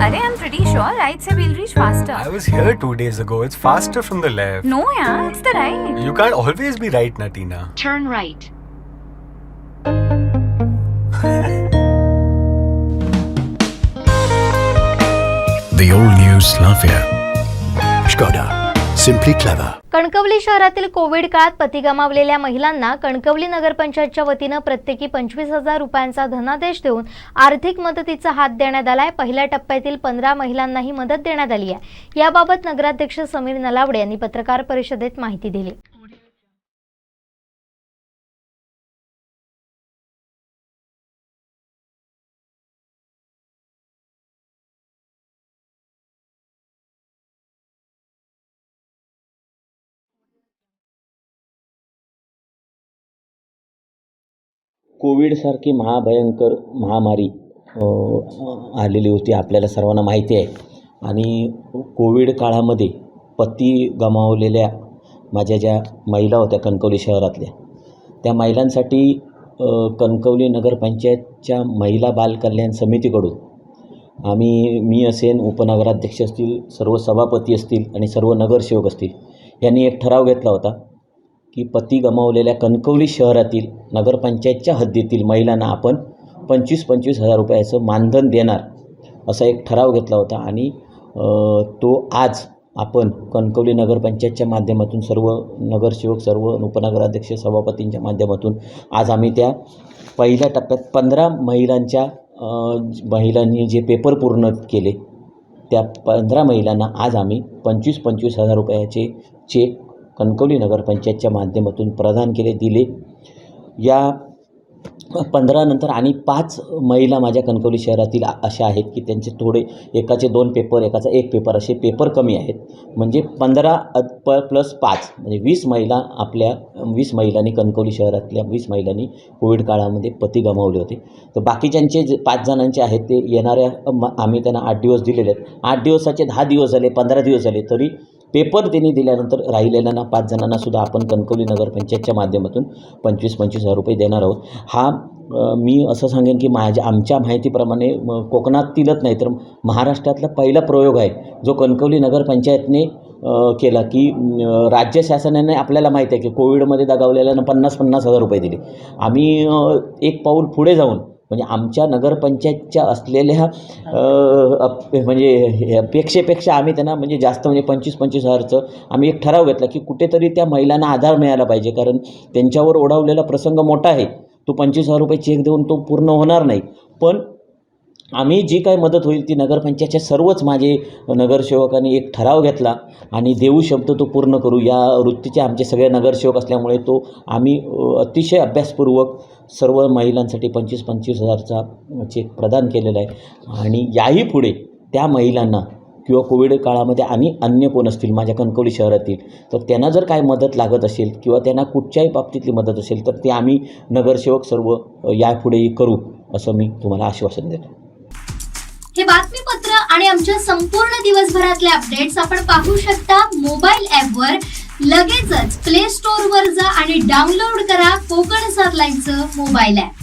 Arey, I'm pretty sure right say we'll reach faster. I was here 2 days ago. It's faster from the left. No, yeah, it's the right. You can't always be right, Natina. Turn right. The all-new Slavia. Skoda. Simply clever. Kankavli शहरातील Covid काळात पती गमावलेल्या महिलांना कणकवली नगरपंचायतच्या वतीनं प्रत्येकी 25,000 रुपयांचा धनादेश देऊन आर्थिक मदतीचा हात देण्यात आलाय। पहिल्या टप्प्यातील 15 महिलांनाही मदत देण्यात आली आहे। याबाबत नगराध्यक्ष समीर नलावडे यांनी पत्रकार परिषदेत माहिती दिली। कोविडसारखी महाभयंकर महामारी आलेली होती, आपल्याला सर्वांना माहिती आहे। आणि कोविड काळामध्ये पती गमावलेल्या माझ्या ज्या महिला होत्या कणकवली शहरातल्या, त्या महिलांसाठी कणकवली नगरपंचायतच्या महिला बाल कल्याण समितीकडून मी असेन, उपनगराध्यक्ष असतील, सर्व सभापती असतील आणि सर्व नगरसेवक असतील, यांनी एक ठराव घेतला होता की पती गमावलेल्या कणकवली शहरातील नगरपंचायतच्या हद्दीतील महिलांना आपण 25,000 रुपयाचं मानधन देणार असा एक ठराव घेतला होता। आणि तो आज आपण कणकवली नगरपंचायतच्या माध्यमातून सर्व नगरसेवक, सर्व उपनगराध्यक्ष, सभापतींच्या माध्यमातून आज आम्ही त्या पहिल्या टप्प्यात 15 महिलांनी जे पेपर पूर्ण केले, त्या 15 महिलांना आज आम्ही 25,000 रुपयाचे चेक कणकवली नगरपंचायतच्या माध्यमातून प्रदान केले, दिले। या 15 नंतर आणि 5 महिला माझ्या कणकवली शहरातील अशा आहेत की त्यांचे थोडे, एकाचे 2 पेपर, एकाचा 1 पेपर, असे पेपर कमी आहेत। म्हणजे 15 + 5 म्हणजे 20 महिला, आपल्या 20 महिलांनी, कणकवली शहरातल्या 20 महिलांनी कोविड काळामध्ये पती गमावले होते। तर बाकीच्यांचे जे 5 जणांचे आहेत ते येणाऱ्या, आम्ही त्यांना 8 दिवस दिलेले आहेत। 8 दिवसाचे 10 दिवस झाले, 15 दिवस झाले, तरी पेपर त्यांनी दिल्यानंतर राहिलेल्यांना 5 जणांना सुद्धा आपण कणकवली नगरपंचायतच्या माध्यमातून 25,000 रुपये देणार आहोत। हा मी असं सांगेन की आमच्या माहितीप्रमाणे कोकणातीलच नाही तर महाराष्ट्रातला पहिला प्रयोग आहे जो कणकवली नगरपंचायतने केला, की राज्य शासनाने, आपल्याला माहिती आहे की कोविडमध्ये दगावलेल्यांना 50,000 रुपये दिले। आम्ही एक पाऊल पुढे जाऊन, म्हणजे आमच्या नगरपंचायतच्या असलेल्या म्हणजे अपेक्षेपेक्षा आम्ही त्यांना म्हणजे जास्त, म्हणजे 25,000चं आम्ही एक ठराव घेतला की कुठेतरी त्या महिलांना आधार मिळाला पाहिजे, कारण त्यांच्यावर ओढावलेला प्रसंग मोठा आहे। तो 25,000 रुपये चेक देऊन तो पूर्ण होणार नाही, पण आम्ही जी काय मदत होईल ती नगरपंचायतच्या सर्वच माझे नगरसेवकांनी एक ठराव घेतला आणि देऊ शब्द तो पूर्ण करू या वृत्तीचे आमचे सगळे नगरसेवक असल्यामुळे तो आम्ही अतिशय अभ्यासपूर्वक सर्व महिलांसाठी 25,000चा चेक प्रदान केलेला आहे। आणि याही पुढे त्या महिलांना किंवा कोविड काळामध्ये आणि अन्य कोण असतील माझ्या कणकवली शहरातील, तर त्यांना जर काय मदत लागत असेल किंवा त्यांना कुठच्याही बाबतीतली मदत असेल तर ते आम्ही नगरसेवक सर्व यापुढेही करू, असं मी तुम्हाला आश्वासन देतो। हे बातमीपत्र आणि आमच्या संपूर्ण दिवसभरातले अपडेट्स आपण पाहू शकता मोबाईल ॲपवर। लगेचच प्ले स्टोअरवर जा आणि डाउनलोड करा कोकण 7 लाईव्हचं मोबाईल ॲप।